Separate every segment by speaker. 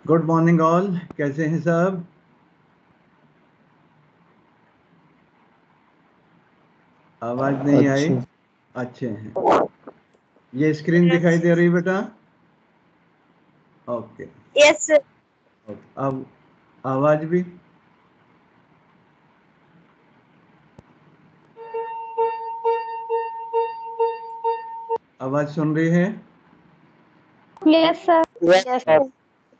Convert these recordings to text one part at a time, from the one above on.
Speaker 1: Good morning all, कैसे हैं सब? आवाज नहीं आई।
Speaker 2: अच्छा।
Speaker 1: अच्छे हैं। ये स्क्रीन दिखाई दे रही बेटा? ओके।
Speaker 3: Yes sir.
Speaker 1: अब आवाज भी? आवाज सुन रही है?
Speaker 3: Yes sir.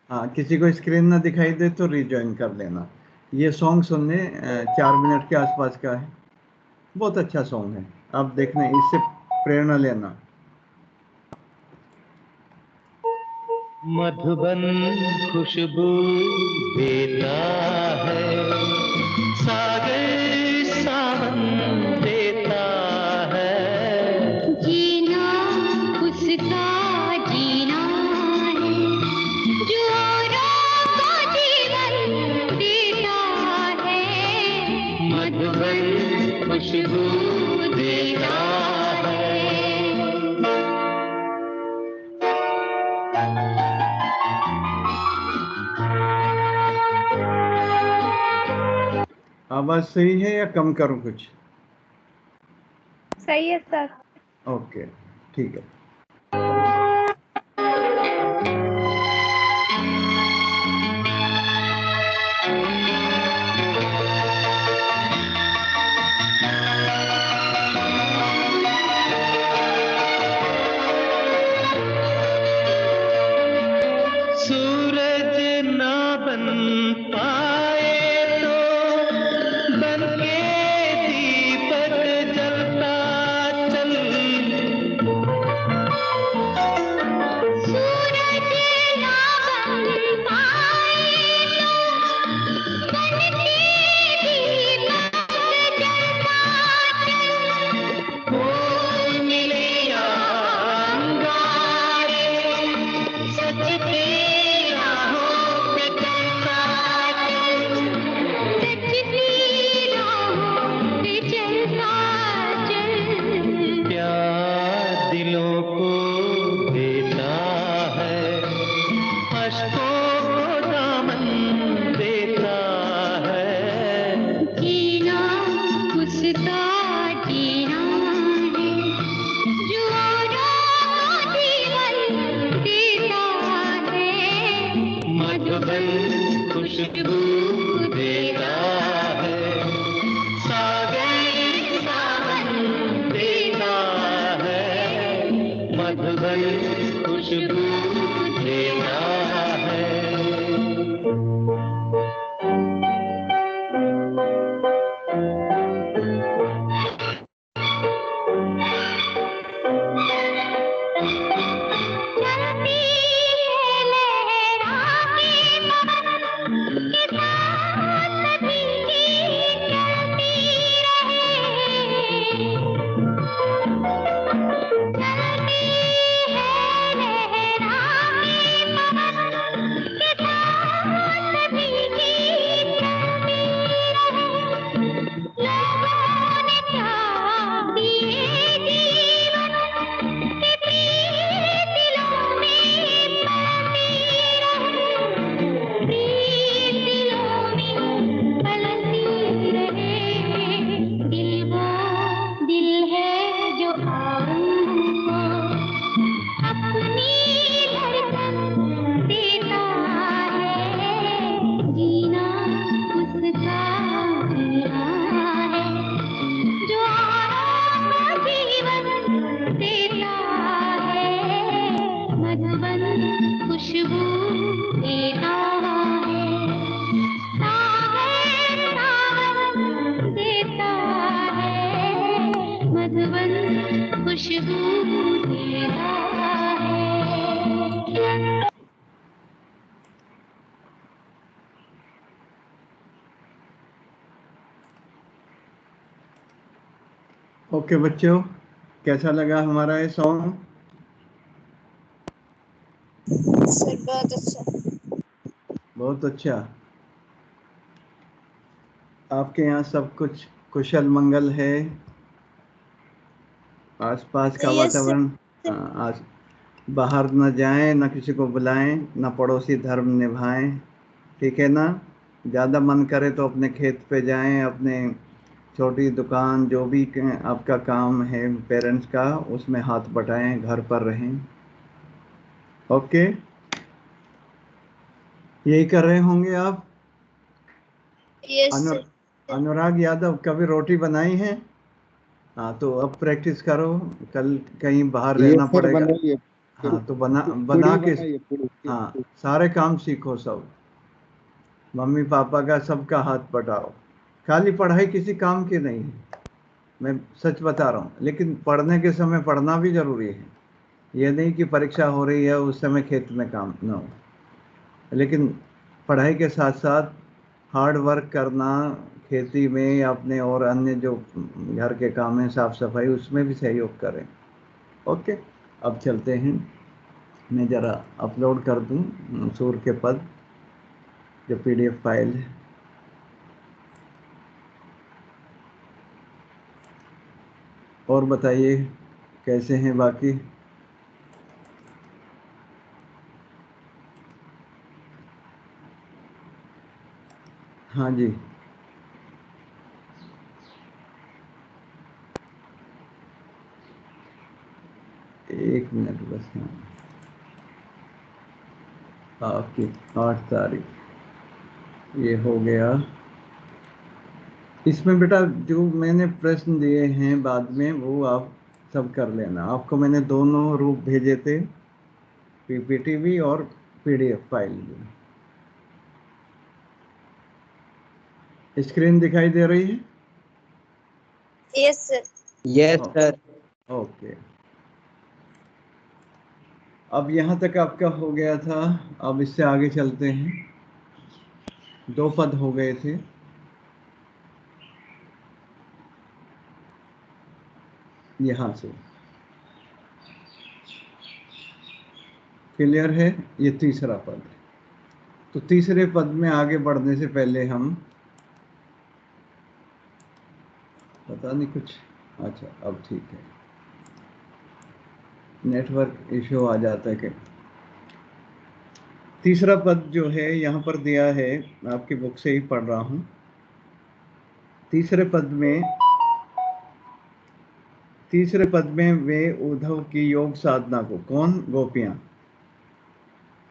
Speaker 1: हाँ, किसी को स्क्रीन ना दिखाई दे तो रिज्वाइन कर लेना। ये सॉन्ग सुनने 4 मिनट के आसपास का है। बहुत अच्छा सॉन्ग है, आप देखना, इससे प्रेरणा लेना।
Speaker 2: मधुबन खुशबू देता है, सागर सावन देता है,
Speaker 4: जीना उसका जीना है, जो औरों को जीवन देता है।
Speaker 2: मधुबन खुशबू देता है।
Speaker 1: आवाज सही है या कम करूं कुछ?
Speaker 3: सही है सर।
Speaker 1: ओके, ठीक है।
Speaker 2: सूरज ना बन पाए तो बन के दीपक जलता चल,
Speaker 4: सूरज ना बन पाए तो बन के दीपक जलता चल।
Speaker 2: फूल मिले या अंगारे, सच की राहों पे चलता चल,
Speaker 4: सच की राहों पे चलता चल।
Speaker 2: प्यार दिलों को देता है, अश्कों को दामन देता है,
Speaker 4: जीना उसका जीना है, जो औरों को जीवन देता है।
Speaker 2: मधुबन खुशबू देता है, सागर सावन देता है, मधुबन खुशबू देता है।
Speaker 4: चलती है लहरा के पवन के साथ भी चलती रहे। चलती है लहरा के पवन के साथ भी चलती रहे। लोगों ने त्याग दिए जीवन के प्रीत दिलों में पलती रहे। प्रीत दिलों में पलती रहे। दिल वो दिल है जो आऊं को अपनी धड़कन देता है। जीना उसका जीना है, जो औरों को जीवन देता है। मधुबन खुशबू देता है, सागर सावन देता है। मधुबन खुशबू देता है।
Speaker 1: ओके बच्चों, कैसा लगा हमारा ये सॉन्ग?
Speaker 3: सर बहुत अच्छा।
Speaker 1: बहुत अच्छा। आपके यहाँ सब कुछ कुशल मंगल है? आसपास का
Speaker 3: यस
Speaker 1: वातावरण
Speaker 3: सर।
Speaker 1: आज बाहर न जाएं, न किसी को बुलाएं, न पड़ोसी धर्म निभाएं, ठीक है ना। ज़्यादा मन करे तो अपने खेत पे जाएं, अपने छोटी दुकान जो भी आपका काम है पेरेंट्स का उसमें हाथ बटाएं, घर पर रहें। ओके, यही कर रहे होंगे आप।
Speaker 3: यस
Speaker 1: अनु,
Speaker 3: सर।
Speaker 1: अनुराग यादव, कभी रोटी बनाई है? हाँ, तो अब प्रैक्टिस करो, कल कहीं बाहर
Speaker 5: ये
Speaker 1: रहना
Speaker 5: सर
Speaker 1: पड़ेगा।
Speaker 5: बनाइए,
Speaker 1: हाँ, तो बना बना
Speaker 5: पूड़ी
Speaker 1: के,
Speaker 5: बनाइए, पूड़ी।
Speaker 1: हाँ, सारे काम सीखो सब, मम्मी पापा का सबका हाथ बटाओ। खाली पढ़ाई किसी काम की नहीं है, मैं सच बता रहा हूँ, लेकिन पढ़ने के समय पढ़ना भी जरूरी है। ये नहीं कि परीक्षा हो रही है उस समय खेत में काम न हो, लेकिन पढ़ाई के साथ साथ हार्ड वर्क करना, खेती में या अपने और अन्य जो घर के काम हैं, साफ सफाई, उसमें भी सहयोग करें। ओके, अब चलते हैं, मैं ज़रा अपलोड कर दूं सूर के पद, जो PDF फाइल है। और बताइए कैसे हैं बाकी? हाँ जी, एक मिनट बस। हाँ, आपकी 8 तारीख ये हो गया। इसमें बेटा जो मैंने प्रश्न दिए हैं बाद में वो आप सब कर लेना। आपको मैंने दोनों रूप भेजे थे, PPT भी और PDF फाइल भी। स्क्रीन दिखाई दे रही है?
Speaker 3: Yes sir.
Speaker 5: Yes sir.
Speaker 1: Okay, अब यहाँ तक आपका हो गया था। अब इससे आगे चलते हैं। 2 पद हो गए थे। यहाँ से क्लियर है, ये तीसरा पद है। तो तीसरे पद में आगे बढ़ने से पहले हम, पता नहीं कुछ, अच्छा अब ठीक है, नेटवर्क इशू आ जाता है कि। तीसरा पद जो है यहाँ पर दिया है, मैं आपकी बुक से ही पढ़ रहा हूँ। तीसरे पद में वे उद्धव की योग साधना को, कौन? गोपियाँ,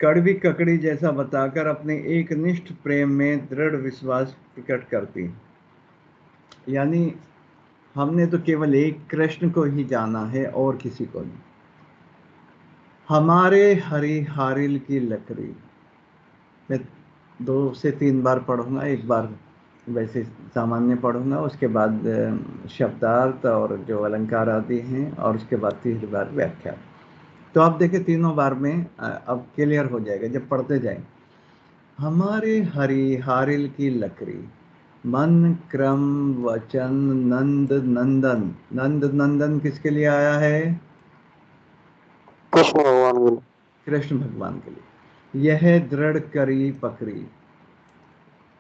Speaker 1: कड़वी ककड़ी जैसा बताकर अपने एक निष्ठ प्रेम में दृढ़ विश्वास प्रकट करती। यानी हमने तो केवल एक कृष्ण को ही जाना है और किसी को नहीं। हमारे हरि हारिल की लकड़ी, मैं 2 से 3 बार पढ़ूंगा, एक बार वैसे सामान्य पढ़ूंगा, उसके बाद शब्दार्थ और जो अलंकार आदि हैं, और उसके बाद तीसरी बार व्याख्या। तो आप देखें तीनों बार में अब क्लियर हो जाएगा जब पढ़ते जाएं। हमारे हरि हारिल की लकड़ी, मन क्रम वचन नंद नंदन। नंद नंदन किसके लिए आया है?
Speaker 5: कृष्ण भगवान बोले।
Speaker 1: कृष्ण भगवान के लिए। यह दृढ़ करी पकड़ी,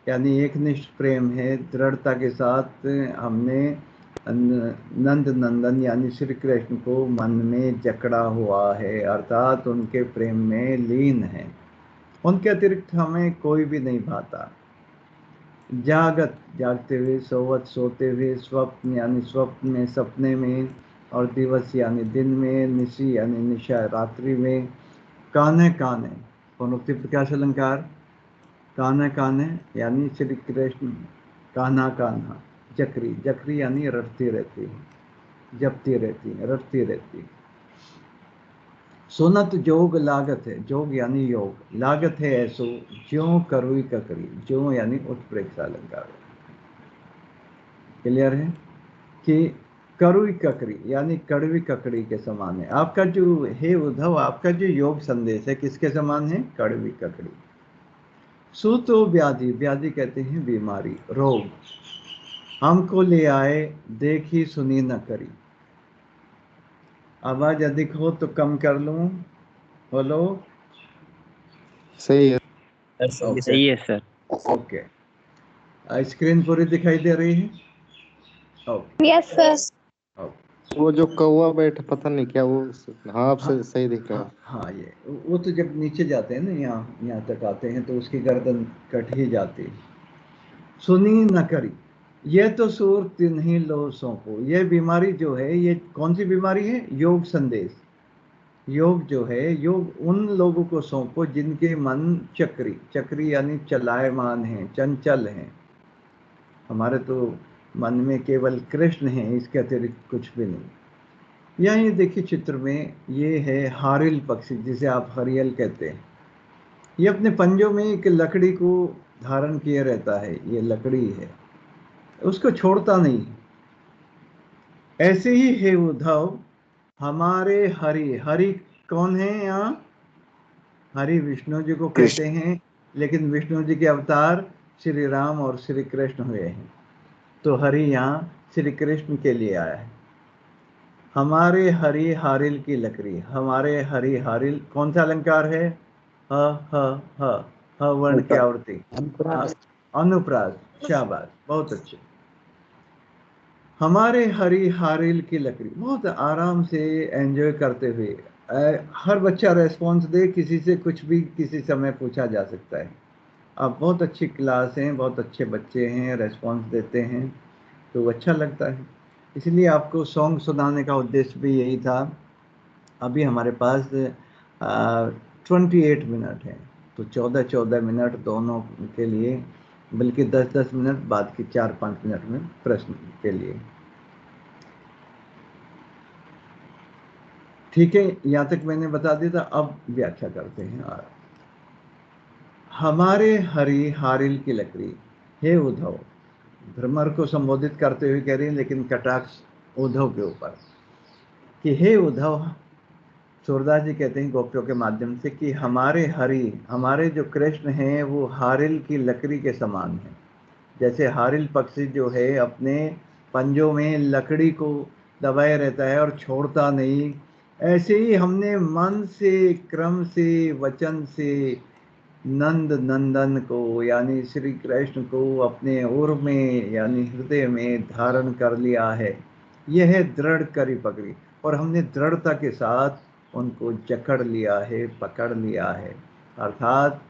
Speaker 1: यानी एक निष्ठ प्रेम है, दृढ़ता के साथ हमने नंद नंदन यानी श्री कृष्ण को मन में जकड़ा हुआ है, अर्थात उनके प्रेम में लीन है। उनके अतिरिक्त हमें कोई भी नहीं भाता। जागत, जागते हुए, सोवत, सोते हुए, स्वप्न यानी स्वप्न में, सपने में, और दिवस यानी दिन में, निशी यानी निशा रात्रि में, काने काने, पनोक्ति प्रकाश अलंकार, काने काने यानी श्री कृष्ण, कान्हा कान्हा, जकरी, जकरी यानी रटती रहती है, जपती रहती है, रटती रहती है। सुनत जोग लागत है, जोग यानी योग, लागत है ऐसो ज्यों करुई ककरी, ज्यों यानी उत्प्रेक्षा अलंकार। क्लियर है कि करुई ककड़ी यानी कड़वी ककड़ी के समान है। आपका जो हे उद्धव, आपका जो योग संदेश है किसके समान है? कड़वी ककड़ी। सूतो व्याधि, व्याधि कहते हैं बीमारी, रोग, हमको ले आए देखी सुनी न करी। आवाज अधिक हो तो कम कर लूं, बोलो।
Speaker 5: सही है
Speaker 6: सही है सर।
Speaker 1: ओके, स्क्रीन पूरी दिखाई दे रही है? Okay,
Speaker 3: yes sir.
Speaker 1: ओके।
Speaker 5: वो जो कौवा बैठा पता नहीं क्या वो, हाँ आप
Speaker 1: हाँ
Speaker 5: सही दिख रहा है।
Speaker 1: हाँ, ये वो तो जब नीचे जाते हैं ना, यहाँ तक आते हैं तो उसकी गर्दन कट ही जाती है। सुनी न करी, ये तो सूर तिन्हीं लो सौंपो। ये बीमारी जो है, ये कौन सी बीमारी है? योग संदेश। योग जो है, योग उन लोगों को सौंपो जिनके मन चक्री, चक्री यानी चलायमान है, चंचल हैं। हमारे तो मन में केवल कृष्ण है, इसके अतिरिक्त कुछ भी नहीं। यहाँ ये देखिए चित्र में, ये है हारिल पक्षी, जिसे आप हरियल कहते हैं। ये अपने पंजों में एक लकड़ी को धारण किए रहता है, ये लकड़ी है, उसको छोड़ता नहीं। ऐसे ही है उद्धव हमारे हरि। हरि कौन है यहाँ? हरि विष्णु जी को कहते हैं, लेकिन विष्णु जी के अवतार श्री राम और श्री कृष्ण हुए हैं, तो हरि यहाँ श्री कृष्ण के लिए आया है। हमारे हरि हारिल की लकड़ी। हमारे हरि हारिल कौन सा अलंकार है? ह ह ह ह वर्ण की आवृत्ति, अनुप्रास। शाबाश, बहुत अच्छे। हमारे हरि हारिल की लकड़ी, बहुत आराम से एंजॉय करते हुए। हर बच्चा रेस्पॉन्स दे, किसी से कुछ भी किसी समय पूछा जा सकता है। आप बहुत अच्छी क्लास हैं, बहुत अच्छे बच्चे हैं, रेस्पॉन्स देते हैं तो अच्छा लगता है। इसलिए आपको सॉन्ग सुनाने का उद्देश्य भी यही था। अभी हमारे पास 28 मिनट है, तो 14-14 मिनट दोनों के लिए, बल्कि 10-10 मिनट बाद की 4-5 मिनट में प्रश्न के लिए। ठीक है, यहाँ तक मैंने बता दिया था। अब व्याख्या करते हैं। हमारे हरि हारिल की लकड़ी, हे उद्धव, भ्रमर को संबोधित करते हुए कह रही हैं, लेकिन कटाक्ष उद्धव के ऊपर कि हे उद्धव, सूरदास जी कहते हैं गोपियों के माध्यम से कि हमारे हरि, हमारे जो कृष्ण हैं वो हारिल की लकड़ी के समान है। जैसे हारिल पक्षी जो है अपने पंजों में लकड़ी को दबाए रहता है और छोड़ता नहीं, ऐसे ही हमने मन से, क्रम से, वचन से नंद नंदन को यानी श्री कृष्ण को अपने उर में यानी हृदय में धारण कर लिया है। यह है दृढ़ करी पकड़ी, और हमने दृढ़ता के साथ उनको जकड़ लिया है, पकड़ लिया है। अर्थात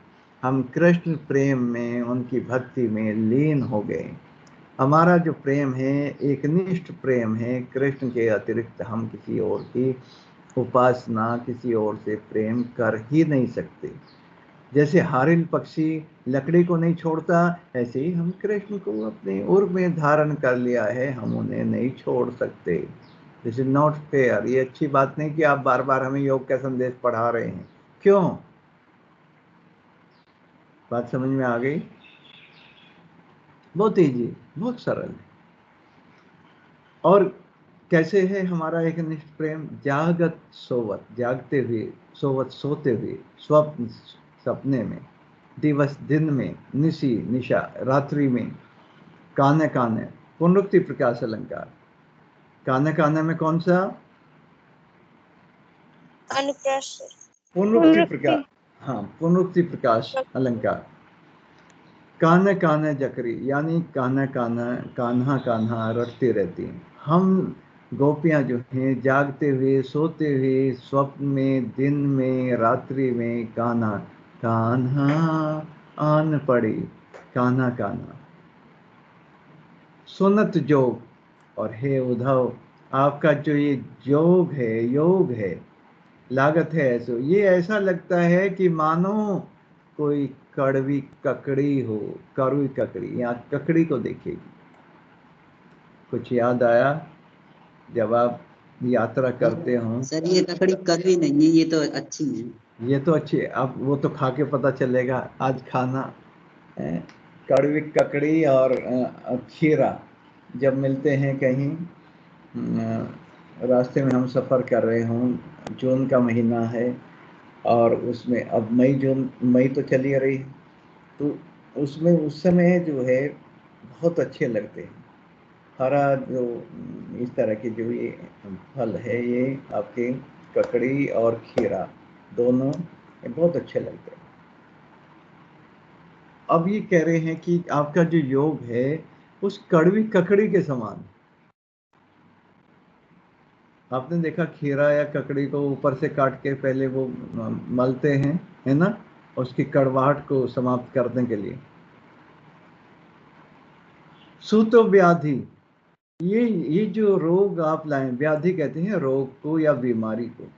Speaker 1: हम कृष्ण प्रेम में, उनकी भक्ति में लीन हो गए। हमारा जो प्रेम है एकनिष्ठ प्रेम है, कृष्ण के अतिरिक्त हम किसी और की उपासना, किसी और से प्रेम कर ही नहीं सकते। जैसे हारिल पक्षी लकड़ी को नहीं छोड़ता, ऐसे ही हम कृष्ण को अपने उर में धारण कर लिया है, हम उन्हें नहीं छोड़ सकते। This is not fair. ये अच्छी बात नहीं कि आप बार बार हमें योग का संदेश पढ़ा रहे हैं। क्यों? बात समझ में आ गई? बहुत ईजी, बहुत सरल है। और कैसे है हमारा एक निष्ठ प्रेम? जागत सोवत, जागते हुए, सोवत सोते हुए, स्वप्न सपने में, दिवस दिन में, निशी निशा रात्रि में, काने काने, पुनरुक्ति प्रकाश अलंकार। काने काने में कौन सा?
Speaker 3: अनुप्रास।
Speaker 1: पुनरुक्ति प्रकाश। हाँ, पुनरुक्ति प्रकाश अलंकार। कान्हा कान्हा जकरी यानी कान्हा कान्हा, कान्हा कान्हा रटती रहती हैं। हम गोपियां जो हैं जागते हुए, सोते हुए, स्वप्न में, दिन में, रात्रि में कान्हा कान्हा आन पड़ी, कान्हा कान्हा सुनत जोग। और हे उद्धव, आपका जो ये जोग है, योग है, लागत है ऐसो, ये ऐसा लगता है कि मानो कोई कड़वी ककड़ी हो। कड़वी ककड़ी, यहाँ ककड़ी को देखिए। कुछ याद आया जब आप यात्रा करते हो?
Speaker 7: सर ये ककड़ी कड़वी नहीं है, ये तो अच्छी है।
Speaker 1: ये तो अच्छी, अब वो तो खा के पता चलेगा। आज खाना है, कड़वी ककड़ी और खीरा जब मिलते हैं कहीं, रास्ते में हम सफ़र कर रहे हों, जून का महीना है और उसमें अब मई जून, मई तो चली रही है, तो उसमें उस समय जो है बहुत अच्छे लगते हैं। हरा जो इस तरह के जो ये फल है, ये आपके ककड़ी और खीरा दोनों ये बहुत अच्छे लगते हैं। अब ये कह रहे हैं कि आपका जो योग है उस कड़वी ककड़ी के समान। आपने देखा खीरा या ककड़ी को ऊपर से काट के पहले वो मलते हैं, है ना, उसकी कड़वाहट को समाप्त करने के लिए। सूतो व्याधि, ये जो रोग आप लाए, व्याधि कहते हैं रोग को या बीमारी को,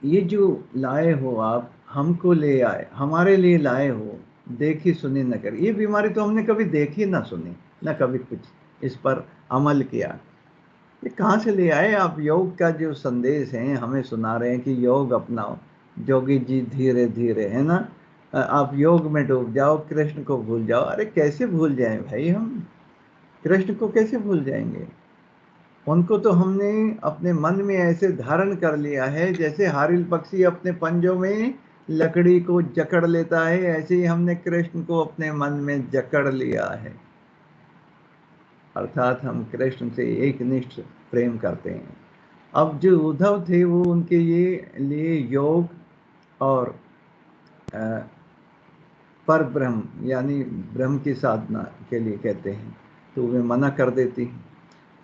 Speaker 1: ये जो लाए हो आप, हमको ले आए, हमारे लिए लाए हो, देखी सुनी न करी। ये बीमारी तो हमने कभी देखी ना सुनी, ना कभी कुछ इस पर अमल किया। ये कहाँ से ले आए आप? योग का जो संदेश है हमें सुना रहे हैं कि योग अपनाओ, जोगी जी धीरे धीरे, है ना, आप योग में डूब जाओ, कृष्ण को भूल जाओ। अरे कैसे भूल जाएं भाई, हम कृष्ण को कैसे भूल जाएंगे? उनको तो हमने अपने मन में ऐसे धारण कर लिया है, जैसे हारिल पक्षी अपने पंजों में लकड़ी को जकड़ लेता है, ऐसे ही हमने कृष्ण को अपने मन में जकड़ लिया है। अर्थात हम कृष्ण से एक निष्ठ प्रेम करते हैं। अब जो उद्धव थे वो उनके ये लिए योग और पर ब्रह्म यानी ब्रह्म की साधना के लिए कहते हैं, तो वे मना कर देती हैं।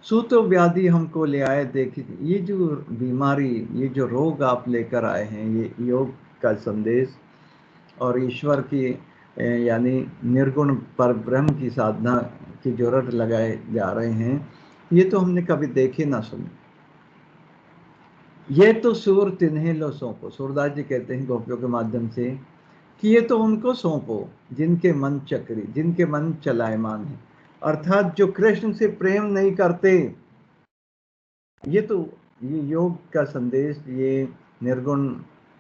Speaker 1: सूतो व्याधि हमको ले आए, देखिए ये जो बीमारी, ये जो रोग आप लेकर आए हैं, ये योग का संदेश और ईश्वर की यानी निर्गुण पर ब्रह्म की साधना की जो रट लगाए जा रहे हैं, ये तो हमने कभी देखे ना सुने। ये तो सूर तिन्हें लो सौंपो, सूरदास जी कहते हैं गोपियों के माध्यम से कि ये तो उनको सौंपो जिनके मन चक्री, जिनके मन चलायमान है। अर्थात जो कृष्ण से प्रेम नहीं करते, ये तो ये योग का संदेश, ये निर्गुण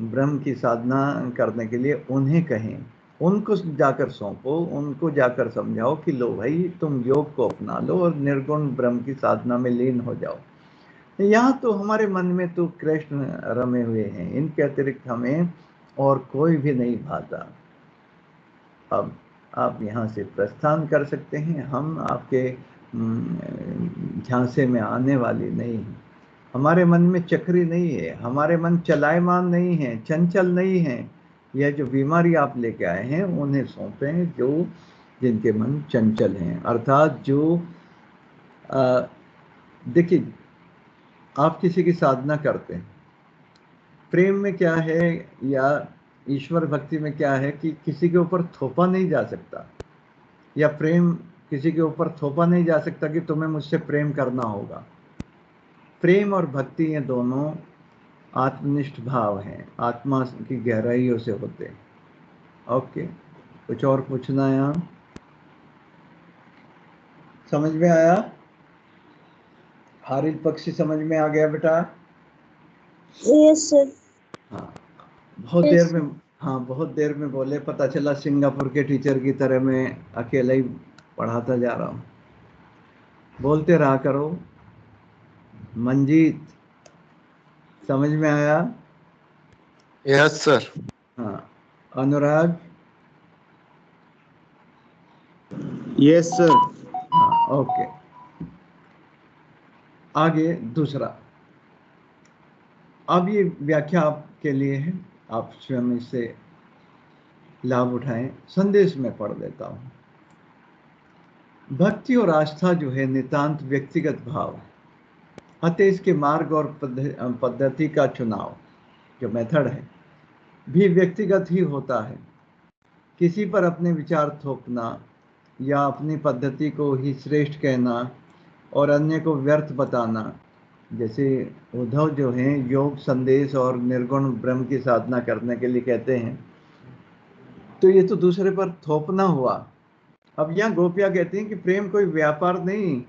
Speaker 1: ब्रह्म की साधना करने के लिए उन्हें कहें, उनको जाकर सौंपो, उनको जाकर समझाओ कि लो भाई तुम योग को अपना लो और निर्गुण ब्रह्म की साधना में लीन हो जाओ। यहाँ तो हमारे मन में तो कृष्ण रमे हुए हैं, इनके अतिरिक्त हमें और कोई भी नहीं भाता। अब आप यहाँ से प्रस्थान कर सकते हैं, हम आपके झांसे में आने वाली नहीं हैं। हमारे मन में चक्री नहीं है, हमारे मन चलायमान नहीं है, चंचल नहीं है। यह जो बीमारी आप लेके आए हैं उन्हें सौंपें जो जिनके मन चंचल हैं। अर्थात जो देखिए आप किसी की साधना करते हैं, प्रेम में क्या है या ईश्वर भक्ति में क्या है कि किसी के ऊपर थोपा नहीं जा सकता, या प्रेम किसी के ऊपर थोपा नहीं जा सकता कि तुम्हें मुझसे प्रेम करना होगा। प्रेम और भक्ति ये दोनों आत्मनिष्ठ भाव हैं, आत्मा की गहराइयों से होते हैं। ओके, कुछ और पूछना है? यहाँ समझ में आया? हारिल पक्षी समझ में आ गया बेटा?
Speaker 3: Yes sir.
Speaker 1: हाँ, बहुत देर में बोले, पता चला सिंगापुर के टीचर की तरह मैं अकेला ही पढ़ाता जा रहा हूँ। बोलते रहा करो। मंजीत समझ में आया?
Speaker 5: Yes sir.
Speaker 1: हाँ, अनुराग?
Speaker 5: Yes sir.
Speaker 1: हाँ, ओके। आगे दूसरा, अब ये व्याख्या आपके लिए है, आप स्वयं इससे लाभ उठाएं। संदेश में पढ़ देता हूँ। भक्ति और आस्था जो है नितांत व्यक्तिगत भाव है, अतः इसके मार्ग और पद्धति का चुनाव, जो मेथड है, भी व्यक्तिगत ही होता है। किसी पर अपने विचार थोपना या अपनी पद्धति को ही श्रेष्ठ कहना और अन्य को व्यर्थ बताना, जैसे उद्धव जो हैं योग संदेश और निर्गुण ब्रह्म की साधना करने के लिए कहते हैं, तो ये तो दूसरे पर थोपना हुआ। अब यहाँ गोपियाँ कहती हैं कि प्रेम कोई व्यापार नहीं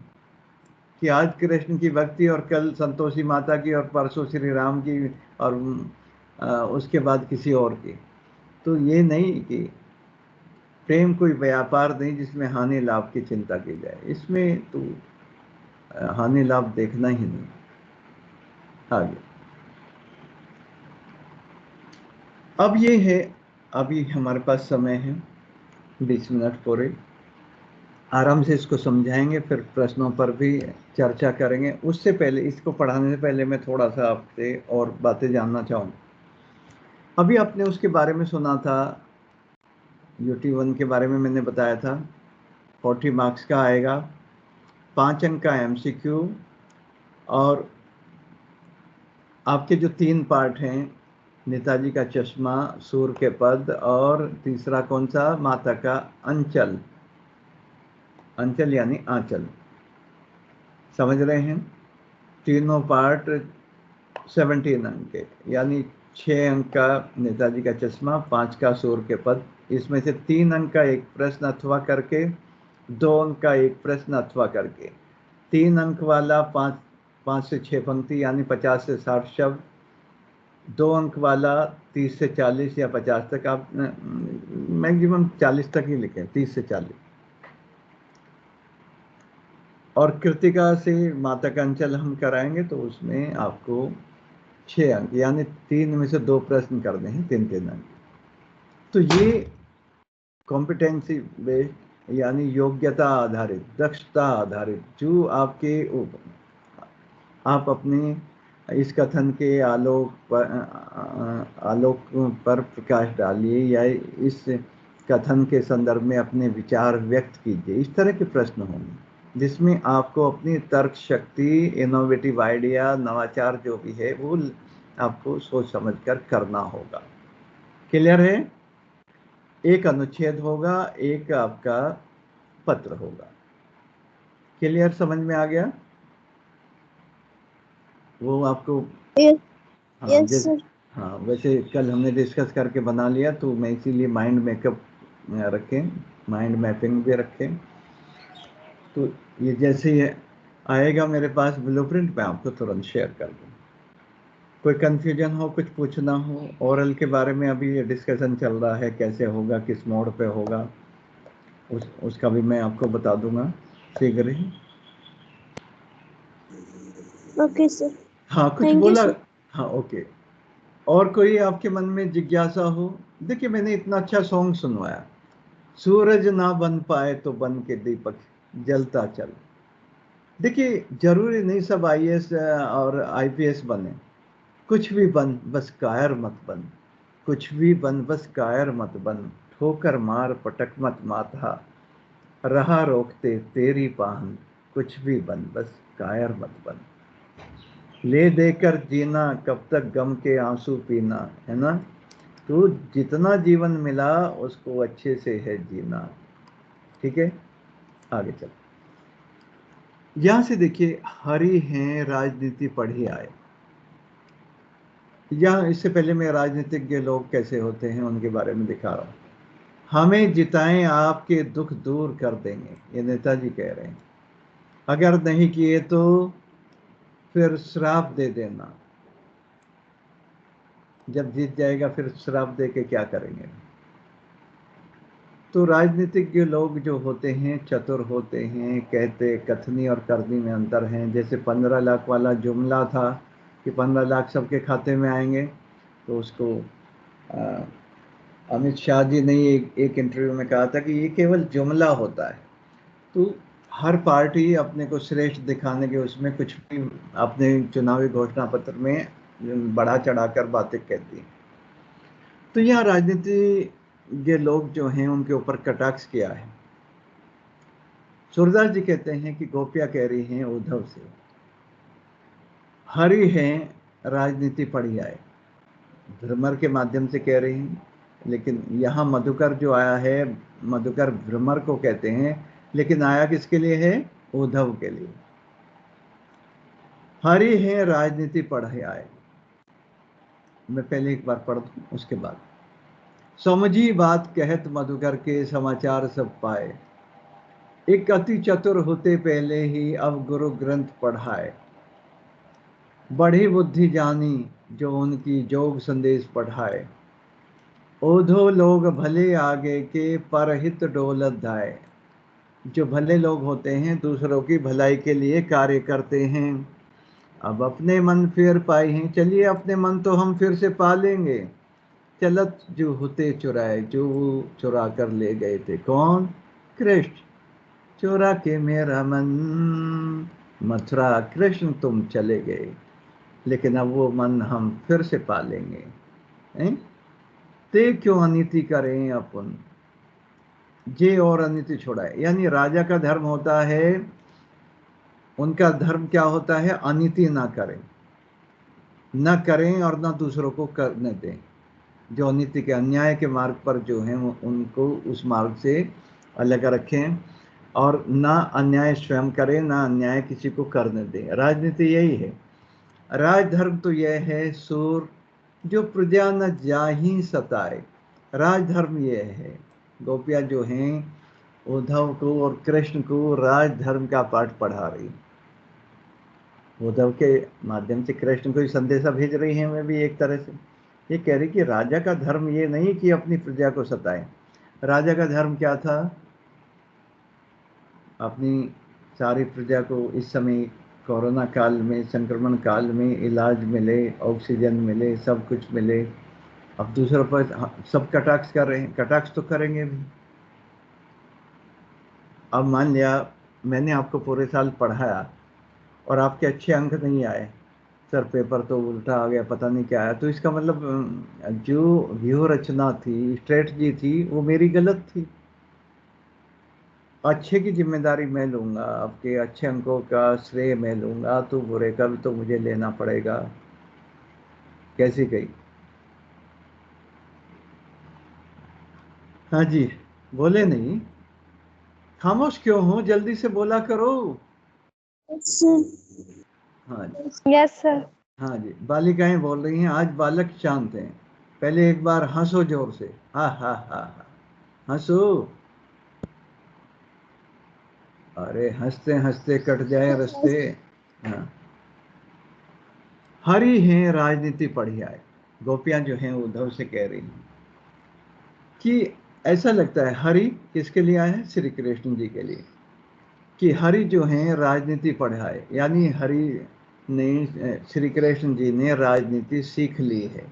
Speaker 1: कि आज कृष्ण की भक्ति और कल संतोषी माता की और परसों श्री राम की और उसके बाद किसी और की। तो ये नहीं कि प्रेम कोई व्यापार नहीं जिसमें हानि लाभ की चिंता की जाए, इसमें तो हानि लाभ देखना ही नहीं। आगे अब ये है, अभी हमारे पास समय है 20 मिनट पूरे, आराम से इसको समझाएंगे, फिर प्रश्नों पर भी चर्चा करेंगे। उससे पहले, इसको पढ़ाने से पहले मैं थोड़ा सा आपसे और बातें जानना चाहूँगा। अभी आपने उसके बारे में सुना था, UT1 के बारे में मैंने बताया था, 40 मार्क्स का आएगा, 5 अंक का MCQ और आपके जो 3 पार्ट हैं, नेताजी का चश्मा, सूर के पद, और तीसरा कौन सा, माता का अंचल। अंचल यानी आंचल, समझ रहे हैं? तीनों पार्ट 17 अंक के, यानी 6 अंक का नेताजी का चश्मा, 5 का सूर के पद। इसमें से 3 अंक का एक प्रश्न अथवा करके, 2 अंक का एक प्रश्न अथवा करके। 3 अंक वाला 5 से 6 पंक्ति यानी 50 से 60 शब्द। 2 अंक वाला 30 से 40 या 50 तक, आप मैक्सिमम 40 तक ही लिखें, 30 से 40। और कृतिका से माता का अंचल हम कराएंगे तो उसमें आपको 6 अंक, यानी 3 में से 2 प्रश्न करने हैं, 3-3 अंक। तो ये कॉम्पिटेंसी बेस्ड यानी योग्यता आधारित, दक्षता आधारित, जो आपके आप अपने इस कथन के आलोक पर प्रकाश डालिए या इस कथन के संदर्भ में अपने विचार व्यक्त कीजिए। इस तरह के प्रश्न होंगे जिसमें आपको अपनी तर्क शक्ति, इनोवेटिव आइडिया, नवाचार जो भी है वो आपको सोच समझकर करना होगा। क्लियर है? एक अनुच्छेद होगा, एक आपका पत्र होगा। क्लियर, समझ में आ गया? वो आपको हाँ,
Speaker 3: यस सर।
Speaker 1: हाँ, वैसे कल हमने डिस्कस करके बना लिया, तो मैं इसीलिए माइंड मेकअप रखें, माइंड मैपिंग भी रखें। तो ये जैसे ही आएगा मेरे पास ब्लूप्रिंट, मैं आपको तुरंत शेयर कर दूँ। कोई कन्फ्यूजन हो, कुछ पूछना हो, ओरल के बारे में अभी ये डिस्कशन चल रहा है, कैसे होगा, किस मोड पे होगा, उसका भी मैं आपको बता दूंगा शीघ्र ही।
Speaker 3: Okay sir.
Speaker 1: हाँ, कुछ
Speaker 3: थैंक यू
Speaker 1: बोला?
Speaker 3: सर।
Speaker 1: हाँ, ओके। और कोई आपके मन में जिज्ञासा हो? देखिए, मैंने इतना अच्छा सॉन्ग सुनवाया, सूरज ना बन पाए तो बन के दीपक जलता चल। देखिए, जरूरी नहीं सब आईएएस और आईपीएस बने, कुछ भी बन, बस कायर मत बन। कुछ भी बन, बस कायर मत बन। ठोकर मार, पटक मत माथा, रहा रोकते तेरी पाहन। कुछ भी बन, बस कायर मत बन। ले देकर जीना, कब तक गम के आंसू पीना, है ना? तो जितना जीवन मिला उसको अच्छे से है जीना। ठीक है, आगे चल। यहां से देखिए, हरि हैं राजनीति पढ़ी आए। यहाँ इससे पहले मैं राजनीतिज्ञ लोग कैसे होते हैं उनके बारे में दिखा रहा हूं। हमें जिताएं, आपके दुख दूर कर देंगे, ये नेताजी कह रहे हैं। अगर नहीं किए तो फिर श्राप दे देना। जब जीत जाएगा फिर श्राप दे के क्या करेंगे? तो राजनीतिज्ञ लोग जो होते हैं चतुर होते हैं, कहते कथनी और करनी में अंतर है। जैसे 15 लाख वाला जुमला था कि 15 लाख सबके खाते में आएंगे, तो उसको अमित शाह जी ने एक इंटरव्यू में कहा था कि ये केवल जुमला होता है। तो हर पार्टी अपने को श्रेष्ठ दिखाने के उसमें कुछ भी अपने चुनावी घोषणा पत्र में बढ़ा चढ़ाकर बातें कहती है। तो यहाँ राजनीति के लोग जो हैं उनके ऊपर कटाक्ष किया है। सूरदास जी कहते हैं कि गोपियां कह रही हैं उद्धव से, हरि हैं राजनीति पढ़ी आए। भ्रमर के माध्यम से कह रही हैं, लेकिन यहाँ मधुकर जो आया है, मधुकर भ्रमर को कहते हैं, लेकिन आया किसके लिए है? उद्धव के लिए। हरि हैं राजनीति पढ़े आए। मैं पहले एक बार पढ़ दूं, उसके बाद। समझी बात कहत मधुकर के, समाचार सब पाए। एक अति चतुर होते पहले ही, अब गुरु ग्रंथ पढ़ाए। बड़ी बुद्धि जानी जो उनकी जोग संदेश पढ़ाए। ओधो लोग भले आगे के, परहित डोलत धाए। जो भले लोग होते हैं दूसरों की भलाई के लिए कार्य करते हैं। अब अपने मन फिर पाए हैं, चलिए अपने मन तो हम फिर से पा लेंगे। चलत जो होते चुराए, जो चुरा कर ले गए थे। कौन? कृष्ण। चुरा के मेरा मन, मथुरा कृष्ण तुम चले गए, लेकिन अब वो मन हम फिर से पा लेंगे। ते क्यों अनीति करें अपन, जे और अनीति छुड़ाए। यानी राजा का धर्म होता है, उनका धर्म क्या होता है? अनीति ना करें। न करें और न दूसरों को करने दें। जो अनिति के अन्याय के मार्ग पर जो हैं उनको उस मार्ग से अलग रखें और ना अन्याय स्वयं करें, ना अन्याय किसी को करने दें। राजनीति यही है। राजधर्म तो यह है सूर जो प्रजा न जाहि सताए। राजधर्म यह है। गोपियाँ जो हैं उद्धव को और कृष्ण को राजधर्म का पाठ पढ़ा रही। उद्धव के माध्यम से कृष्ण को ही संदेशा भेज रही हैं। मैं भी एक तरह से ये कह रही कि राजा का धर्म ये नहीं कि अपनी प्रजा को सताए। राजा का धर्म क्या था? अपनी सारी प्रजा को इस समय कोरोना काल में, संक्रमण काल में इलाज मिले, ऑक्सीजन मिले, सब कुछ मिले। अब दूसरों पर सब कटाक्ष कर रहे हैं, कटाक्ष तो करेंगे भी। अब मान लिया मैंने आपको पूरे साल पढ़ाया और आपके अच्छे अंक नहीं आए, सर पेपर तो उल्टा आ गया, पता नहीं क्या आया, तो इसका मतलब जो व्यूह रचना थी, स्ट्रेटजी थी, वो मेरी गलत थी। अच्छे की जिम्मेदारी मैं लूँगा, आपके अच्छे अंकों का श्रेय मैं लूँगा, तो बुरे का भी तो मुझे लेना पड़ेगा। कैसी गई? हाँ जी, बोले नहीं, खामोश क्यों हो? जल्दी से बोला करो। हाँ जी,
Speaker 3: यस सर।
Speaker 1: हाँ जी, बालिकाएं बोल रही हैं, आज बालक शांत हैं। पहले एक बार हंसो जोर से, हा हा हा हा, हंसो। अरे हंसते हंसते कट जाए रस्ते। हाँ, हरी हैं राजनीति पढ़िया है। गोपियां जो हैं उद्धव से कह रही हैं कि ऐसा लगता है हरि किसके लिए आए हैं? श्री कृष्ण जी के लिए। कि हरि जो हैं राजनीति पढ़ाए, यानी हरि ने, श्री कृष्ण जी ने राजनीति सीख ली है।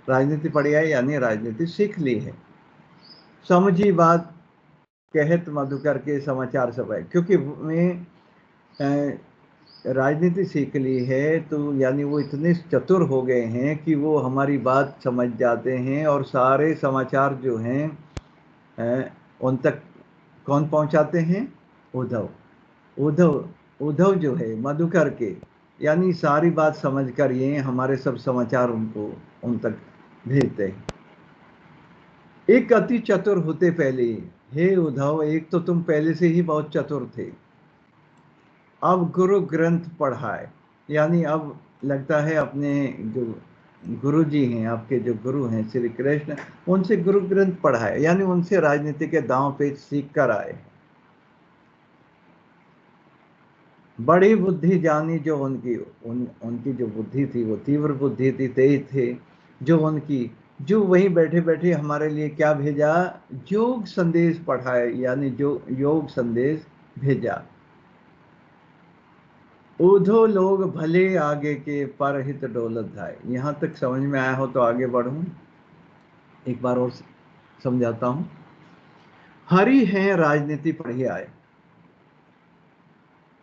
Speaker 1: राजनीति पढ़ी है यानी राजनीति सीख ली है। समझी बात कहत मधुकर के समाचार सब है। क्योंकि मैं राजनीति सीख ली है तो यानी वो इतने चतुर हो गए हैं कि वो हमारी बात समझ जाते हैं और सारे समाचार जो हैं उन तक कौन पहुंचाते हैं? उद्धव। उद्धव उद्धव जो है मधुकर के, यानी सारी बात समझकर ये हमारे सब समाचार उनको उन तक भेजते हैं। एक अति चतुर होते पहले ही। हे उद्धव, एक तो तुम पहले से ही बहुत चतुर थे, अब गुरु ग्रंथ पढ़ाए, यानी अब लगता है अपने जो गुरु जी हैं, आपके जो गुरु हैं श्री कृष्ण, उनसे गुरु ग्रंथ पढ़ाए, यानी उनसे राजनीति के दांव पे सीख कर आए। बड़ी बुद्धि जानी जो उनकी जो बुद्धि थी वो तीव्र बुद्धि थी, तेज थे जो उनकी, जो वहीं बैठे बैठे हमारे लिए क्या भेजा? योग संदेश पढ़ाए, यानी जो योग संदेश भेजा। उधो लोग भले आगे के परहित डोलत धाय। यहाँ तक समझ में आया हो तो आगे बढ़ूं, एक बार और समझाता हूं। हरि हैं राजनीति पढ़ी आए।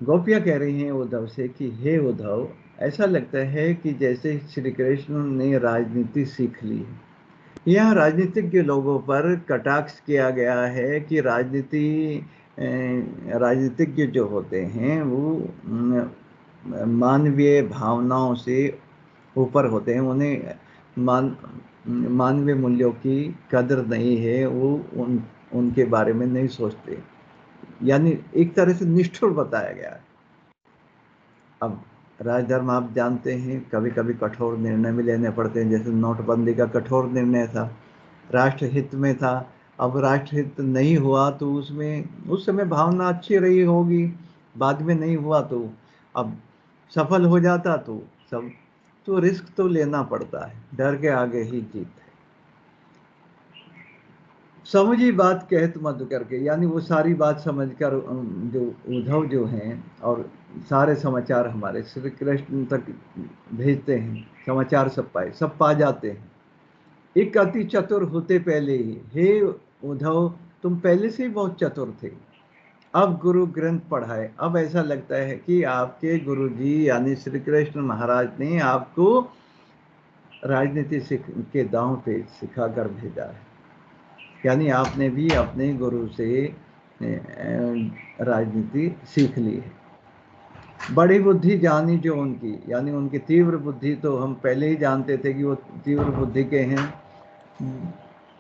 Speaker 1: गोपियां कह रही हैं उद्धव से कि हे उद्धव, ऐसा लगता है कि जैसे श्री कृष्ण ने राजनीति सीख ली है। यहाँ राजनीतिज्ञ लोगों पर कटाक्ष किया गया है कि राजनीतिज्ञ जो होते हैं वो मानवीय भावनाओं से ऊपर होते हैं। उन्हें मानवीय मूल्यों की कदर नहीं है, वो उनके बारे में नहीं सोचते, यानी एक तरह से निष्ठुर बताया गया है। अब राजधर्म आप जानते हैं कभी कभी कठोर निर्णय भी लेने पड़ते हैं, जैसे नोटबंदी का कठोर निर्णय था, राष्ट्रहित में था। अब राष्ट्रहित नहीं हुआ तो उसमें उस समय भावना अच्छी रही होगी, बाद में नहीं हुआ तो अब सफल हो जाता तो सब, तो रिस्क तो लेना पड़ता है, डर के आगे ही जीत है। समझी बात कहत मधु करके, यानी वो सारी बात समझकर जो उद्धव जो हैं और सारे समाचार हमारे श्री कृष्ण तक भेजते हैं, समाचार सब पा जाते हैं। एक अति चतुर होते पहले ही। हे उद्धव, तुम पहले से ही बहुत चतुर थे, अब गुरु ग्रंथ पढ़ाए। अब ऐसा लगता है कि आपके गुरु जी यानी श्री कृष्ण महाराज ने आपको राजनीति के दांव पे सिखा कर भेजा है, यानी आपने भी अपने गुरु से राजनीति सीख ली है। बड़ी बुद्धि जानी जो उनकी, यानी उनकी तीव्र बुद्धि तो हम पहले ही जानते थे कि वो तीव्र बुद्धि के हैं,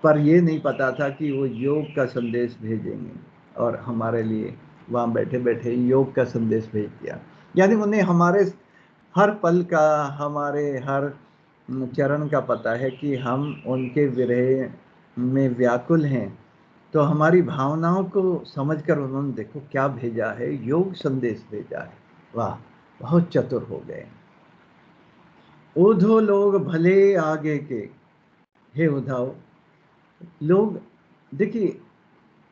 Speaker 1: पर ये नहीं पता था कि वो योग का संदेश भेजेंगे और हमारे लिए वहाँ बैठे बैठे योग का संदेश भेज दिया। यानी उन्हें हमारे हर पल का, हमारे हर चरण का पता है कि हम उनके विरह में व्याकुल हैं। तो हमारी भावनाओं को समझकर उन्होंने देखो क्या भेजा है, योग संदेश भेजा है। वाह, बहुत चतुर हो गए। उधो लोग भले आगे के, हे उद्धव, लोग देखिए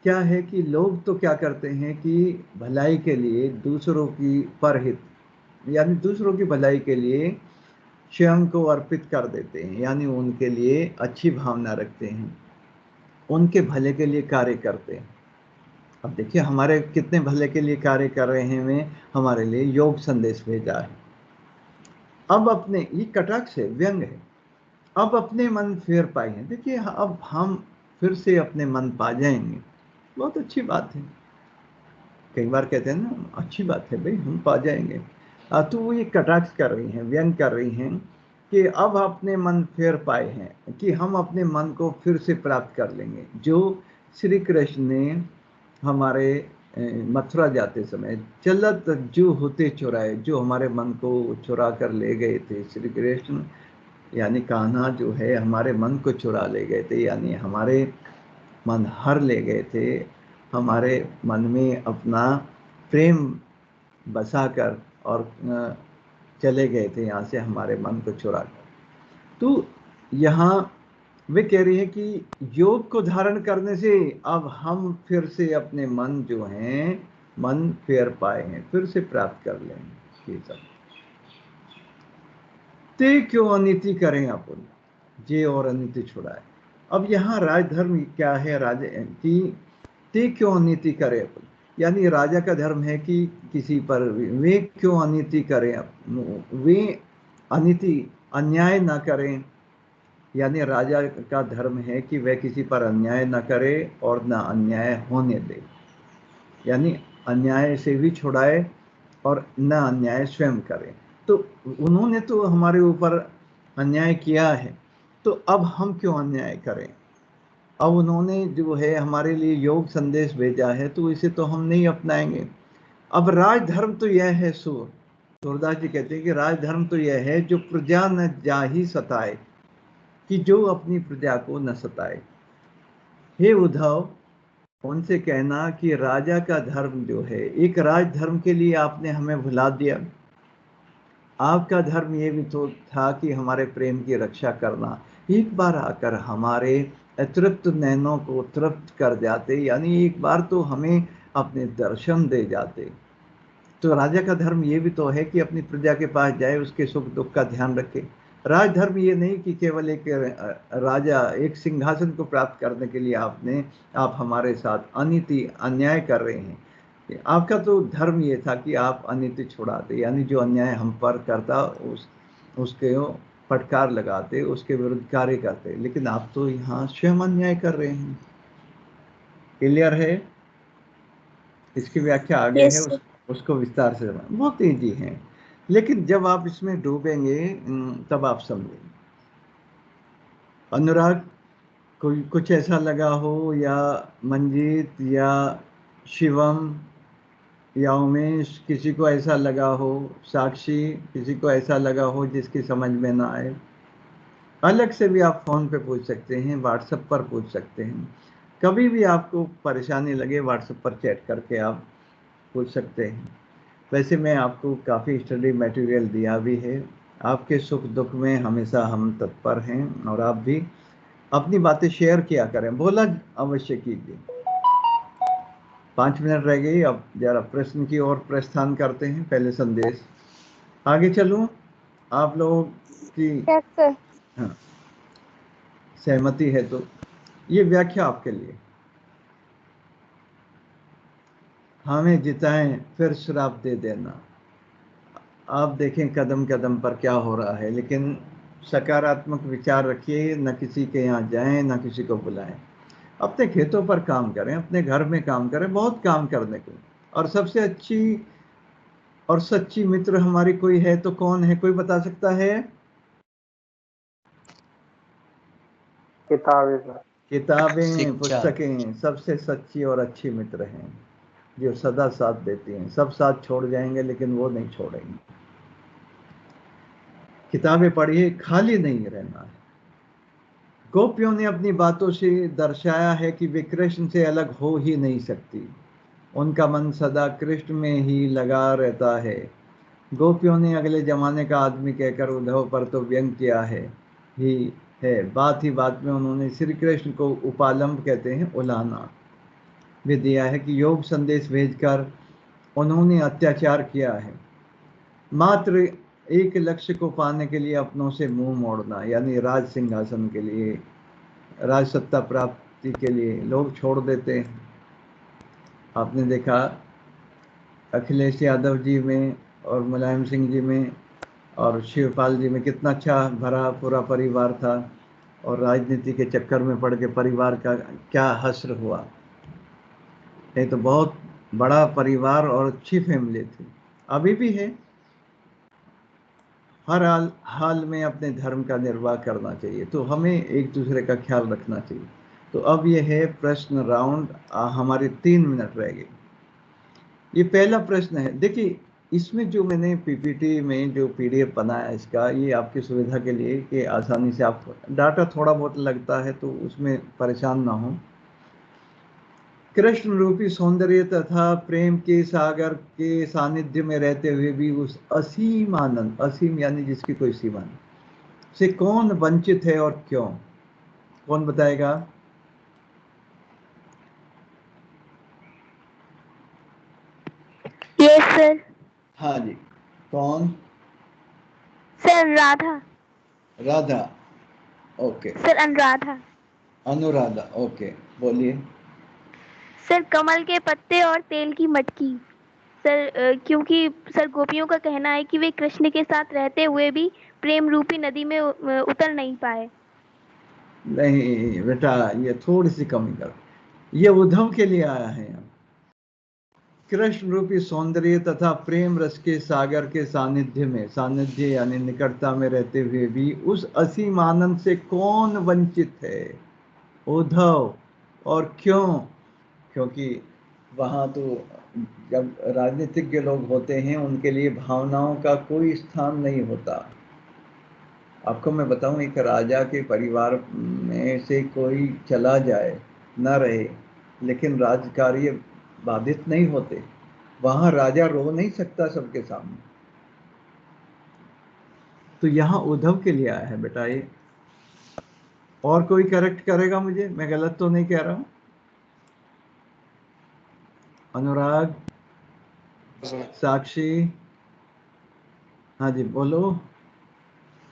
Speaker 1: क्या है कि लोग तो क्या करते हैं कि भलाई के लिए दूसरों की परहित, यानी दूसरों की भलाई के लिए स्वयं को अर्पित कर देते हैं, यानी उनके लिए अच्छी भावना रखते हैं, उनके भले के लिए कार्य करते हैं। अब देखिए हमारे कितने भले के लिए कार्य कर रहे हैं, वे हमारे लिए योग संदेश भेजा है। अब अपने, ये कटाक्ष है, व्यंग है, अब अपने मन फेर पाए हैं। देखिए अब हम फिर से अपने मन पा जाएंगे, बहुत अच्छी बात है। कई बार कहते हैं ना, अच्छी बात है भाई, हम पा जाएंगे। तो वो ये कटाक्ष कर रही हैं, व्यंग कर रही हैं कि अब अपने मन फेर पाए हैं, कि हम अपने मन को फिर से प्राप्त कर लेंगे। जो श्री कृष्ण ने हमारे मथुरा जाते समय चलत जो होते चुराए, जो हमारे मन को चुरा कर ले गए थे श्री कृष्ण, यानी कान्हा जो है हमारे मन को चुरा ले गए थे, यानी हमारे मन हर ले गए थे, हमारे मन में अपना प्रेम बसाकर और चले गए थे यहाँ से, हमारे मन को चुरा कर। तो यहाँ वे कह रही है कि योग को धारण करने से अब हम फिर से अपने मन जो हैं, मन फेर पाए हैं, फिर से प्राप्त कर लेंगे। ये सब ते क्यों अनिति करें अपन, जे और अनिति छुड़ाए। अब यहाँ राजधर्म क्या है, राजा की ते क्यों अनिति करे अपन, यानी राजा का धर्म है कि किसी पर वे क्यों अनिति करें, वे अनिति अन्याय ना करें, यानी राजा का धर्म है कि वह किसी पर अन्याय ना करे और ना अन्याय होने दे, यानी अन्याय से भी छुड़ाए और न अन्याय स्वयं करें। तो उन्होंने तो हमारे ऊपर अन्याय किया है, तो अब हम क्यों अन्याय करें। अब उन्होंने जो है हमारे लिए योग संदेश भेजा है, तो इसे तो हम नहीं अपनाएंगे। अब राजधर्म तो यह है, सूरदास जी कहते हैं कि राजधर्म तो यह है जो प्रजा न जाहि सताए, कि जो अपनी प्रजा को न सताए। हे उद्धव, उनसे कहना कि राजा का धर्म जो है, एक राजधर्म के लिए आपने हमें भुला दिया। आपका धर्म ये भी तो था कि हमारे प्रेम की रक्षा करना, एक बार आकर हमारे अतृप्त नैनों को तृप्त कर जाते, यानी एक बार तो हमें अपने दर्शन दे जाते। तो राजा का धर्म ये भी तो है कि अपनी प्रजा के पास जाए, उसके सुख दुख का ध्यान रखे। राजधर्म ये नहीं कि केवल एक राजा, एक सिंहासन को प्राप्त करने के लिए आप हमारे साथ अनीति अन्याय कर रहे हैं। आपका तो धर्म ये था कि आप अनीति छुड़ाते, यानी जो अन्याय हम पर करता उसके फटकार लगाते, उसके विरुद्ध कार्य करते। लेकिन आप तो यहाँ स्वयं अन्याय कर रहे हैं। क्लियर है? इसकी व्याख्या आगे
Speaker 3: Yes,
Speaker 1: है,
Speaker 3: sir.
Speaker 1: उसको विस्तार से समझ, बहुत ईजी है, लेकिन जब आप इसमें डूबेंगे तब आप समझेंगे। अनुराग, कोई कुछ ऐसा लगा हो, या मंजीत या शिवम या उमेश, किसी को ऐसा लगा हो, साक्षी, किसी को ऐसा लगा हो जिसकी समझ में ना आए, अलग से भी आप फ़ोन पे पूछ सकते हैं, व्हाट्सएप पर पूछ सकते हैं। कभी भी आपको परेशानी लगे, व्हाट्सएप पर चैट करके आप पूछ सकते हैं। वैसे मैं आपको काफ़ी स्टडी मटेरियल दिया भी है, आपके सुख दुख में हमेशा हम तत्पर हैं, और आप भी अपनी बातें शेयर किया करें, बोला अवश्य कीजिए। 5 मिनट रह गई, अब जरा प्रश्न की ओर प्रस्थान करते हैं। पहले संदेश, आगे चलूं आप लोगों की
Speaker 3: Yes, sir.
Speaker 1: हाँ, सहमति है तो ये व्याख्या आपके लिए। हमें जिताएं फिर श्राप दे देना। आप देखें कदम कदम पर क्या हो रहा है, लेकिन सकारात्मक विचार रखिए, न किसी के यहाँ जाएं, न किसी को बुलाएं। अपने खेतों पर काम करें, अपने घर में काम करें, बहुत काम करने को। और सबसे अच्छी और सच्ची मित्र हमारी कोई है तो कौन है, कोई बता सकता है?
Speaker 5: किताबें सर।
Speaker 1: किताबें,
Speaker 7: शिक्षा।
Speaker 1: पुस्तकें सबसे सच्ची और अच्छी मित्र हैं, जो सदा साथ देती हैं। सब साथ छोड़ जाएंगे लेकिन वो नहीं छोड़ेंगे। किताबें पढ़िए, खाली नहीं रहना है। गोपियों ने अपनी बातों से दर्शाया है कि वे कृष्ण से अलग हो ही नहीं सकती। उनका मन सदा कृष्ण में ही लगा रहता है। गोपियों ने अगले जमाने का आदमी कहकर उद्धव पर तो व्यंग किया है ही है। बात ही बात में उन्होंने श्री कृष्ण को उपालंब कहते हैं, उलाहना भी दिया है कि योग संदेश भेजकर उन्होंने अत्याचार किया है। मात्र एक लक्ष्य को पाने के लिए अपनों से मुंह मोड़ना, यानी राज सिंहासन के लिए, राज सत्ता प्राप्ति के लिए लोग छोड़ देते हैं। आपने देखा अखिलेश यादव जी में और मुलायम सिंह जी में और शिवपाल जी में कितना अच्छा भरा पूरा परिवार था, और राजनीति के चक्कर में पड़ के परिवार का क्या हश्र हुआ। ये तो बहुत बड़ा परिवार और अच्छी फैमिली थी, अभी भी है। हर हाल में अपने धर्म का निर्वाह करना चाहिए, तो हमें एक दूसरे का ख्याल रखना चाहिए। तो अब ये है प्रश्न राउंड, हमारे 3 मिनट रह गए। ये पहला प्रश्न है, देखिए इसमें जो मैंने पीपीटी में जो पीडीएफ बनाया इसका, ये आपकी सुविधा के लिए कि आसानी से आप, डाटा थोड़ा बहुत लगता है तो उसमें परेशान ना हो। कृष्ण रूपी सौंदर्य तथा प्रेम के सागर के सानिध्य में रहते हुए भी उस असीम आनंद, असीम यानी जिसकी कोई सीमा नहीं, से कौन वंचित है और क्यों? कौन बताएगा?
Speaker 4: Yes sir.
Speaker 1: हाँ जी, कौन?
Speaker 4: Sir Radha.
Speaker 1: Radha, okay.
Speaker 4: Sir Anuradha.
Speaker 1: Anuradha, okay, बोलिए।
Speaker 4: सर कमल के पत्ते और तेल की मटकी। सर क्योंकि सर गोपियों का कहना है कि वे कृष्ण के साथ रहते हुए भी प्रेम रूपी नदी में उतर नहीं पाए।
Speaker 1: नहीं बेटा, ये थोड़ी सी कमी कर, ये उद्धव के लिए आया है यहाँ। कृष्ण रूपी सौंदर्य तथा प्रेम रस के सागर के सानिध्य में, सानिध्य यानी निकटता में रहते हुए भी उस असीम आनंद से कौन वंचित है? उद्धव। और क्यों? क्योंकि वहाँ तो जब राजनीतिज्ञ लोग होते हैं उनके लिए भावनाओं का कोई स्थान नहीं होता। आपको मैं बताऊं, एक राजा के परिवार में से कोई चला जाए, न रहे, लेकिन राजकार्य बाधित नहीं होते। वहां राजा रो नहीं सकता सबके सामने। तो यहाँ उद्धव के लिए आया है बेटा ये। और कोई करेक्ट करेगा मुझे, मैं गलत तो नहीं कह रहा हूं? अनुराग, साक्षी, हाँ जी बोलो।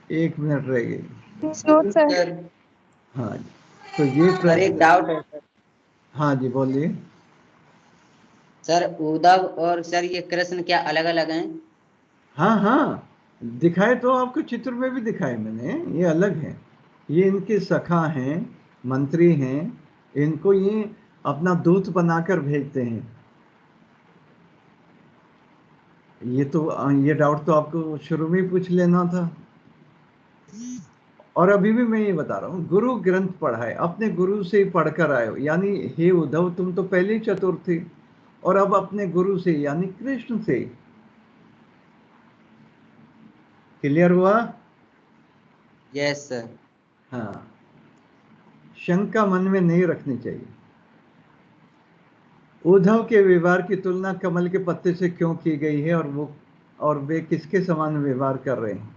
Speaker 1: 1 मिनट रह गई।
Speaker 7: सर
Speaker 1: हाँ जी, तो ये
Speaker 7: सर एक डाउट है सर।
Speaker 1: हाँ जी बोलिए।
Speaker 7: सर उद्धव और सर ये कृष्ण क्या अलग अलग हैं?
Speaker 1: हाँ हाँ, दिखाए तो आपको, चित्र में भी दिखाए मैंने, ये अलग है। ये इनके सखा हैं, मंत्री हैं, इनको ये अपना दूत बनाकर भेजते हैं। ये तो, ये डाउट तो आपको शुरू में ही पूछ लेना था। और अभी भी मैं ये बता रहा हूँ, गुरु ग्रंथ पढ़ा है, अपने गुरु से ही पढ़कर आए हो। यानी हे उद्धव, तुम तो पहले ही चतुर थे, और अब अपने गुरु से यानी कृष्ण से। क्लियर हुआ?
Speaker 7: Yes sir.
Speaker 1: हाँ, शंका मन में नहीं रखनी चाहिए। उद्धव के व्यवहार की तुलना कमल के पत्ते से क्यों की गई है, और वे किसके समान व्यवहार कर रहे हैं?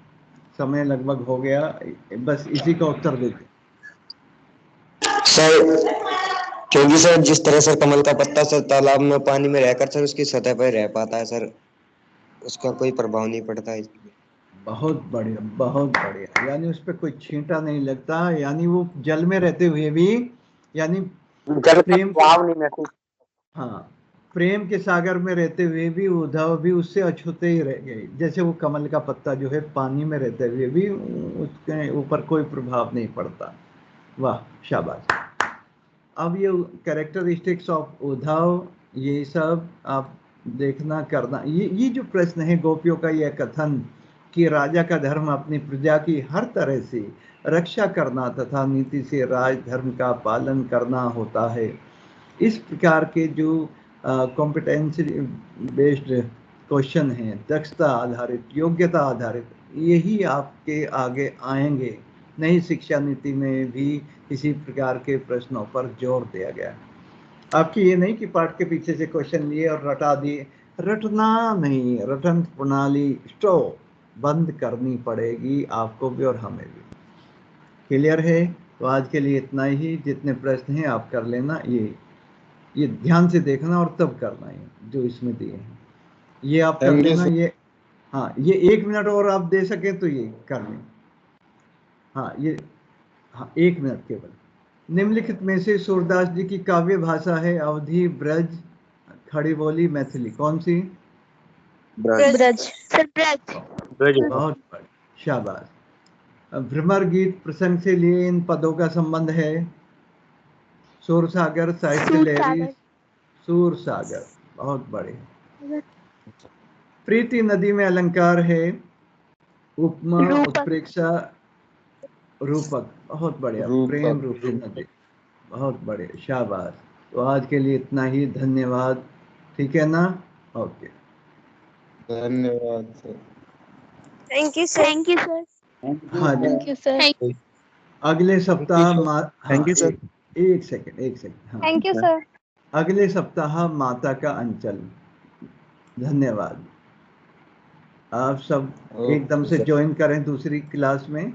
Speaker 1: समय लगभग हो गया, बस इसी का उत्तर देते।
Speaker 8: सर क्योंकि सर जिस तरह सर कमल का पत्ता सर तालाब में पानी में रहकर सर उसकी सतह पर रह पाता है सर, उसका कोई प्रभाव नहीं पड़ता है इसलिए।
Speaker 1: बहुत बढ़िया, बहुत बढ़िया, यानी उस पर कोई छींटा नहीं लगता, यानी वो जल में रहते हुए भी, यानी प्रेम,
Speaker 5: नहीं महसूस।
Speaker 1: हाँ, प्रेम के सागर में रहते हुए भी उद्धव भी उससे अछूते ही रह गए। जैसे वो कमल का पत्ता जो है पानी में रहते हुए भी उसके ऊपर कोई प्रभाव नहीं पड़ता। वाह, शाबाश। अब ये कैरेक्टरिस्टिक्स ऑफ उद्धव, ये सब आप देखना करना, ये जो प्रश्न है गोपियों का, यह कथन कि राजा का धर्म अपनी प्रजा की हर तरह से रक्षा करना तथा नीति से राज धर्म का पालन करना होता है। इस प्रकार के जो कॉम्पिटेंसी बेस्ड क्वेश्चन हैं, दक्षता आधारित, योग्यता आधारित, यही आपके आगे आएंगे। नई शिक्षा नीति में भी इसी प्रकार के प्रश्नों पर जोर दिया गया। आपकी ये नहीं कि पाठ के पीछे से क्वेश्चन लिए और रटा दिए, रटना नहीं, रटन प्रणाली स्टॉप बंद करनी पड़ेगी आपको भी और हमें भी। क्लियर है? तो आज के लिए इतना ही। जितने प्रश्न हैं आप कर लेना, ये ध्यान से देखना और तब करना है जो इसमें दिए हैं, ये आप कर लेना। ये हाँ, ये 1 मिनट और आप दे सके तो ये कर लें। हाँ, ये हाँ 1 मिनट केवल। निम्नलिखित में से सूरदास जी की काव्य भाषा है अवधी, ब्रज, खड़ी बोली, मैथिली, कौन सी?
Speaker 3: ब्रज।
Speaker 4: सर ब्रज।
Speaker 1: बहुत बढ़िया, शाबाश। भ्रमर गीत प्रसंग से लिए इन पदों का संबंध है? सूर सागर, साहित्य लहरी, सूर सागर, बहुत बढ़िया। प्रीति नदी में अलंकार है? उपमा, उत्प्रेक्षा, रूपक, बहुत बढ़िया। प्रेम रूपी नदी, बहुत बढ़िया, शाबाश। तो आज के लिए इतना ही, धन्यवाद। ठीक है ना? ओके,
Speaker 5: धन्यवाद sir.
Speaker 3: Thank you sir.
Speaker 4: Thank you sir.
Speaker 1: हाँ जी,
Speaker 3: थैंक यू सर।
Speaker 1: अगले सप्ताह
Speaker 5: Thank you, sir.
Speaker 1: एक सेकंड, हाँ,
Speaker 3: थैंक यू सर।
Speaker 1: अगले सप्ताह माता का अंचल। धन्यवाद। आप सब एकदम से ज्वाइन करें दूसरी क्लास में।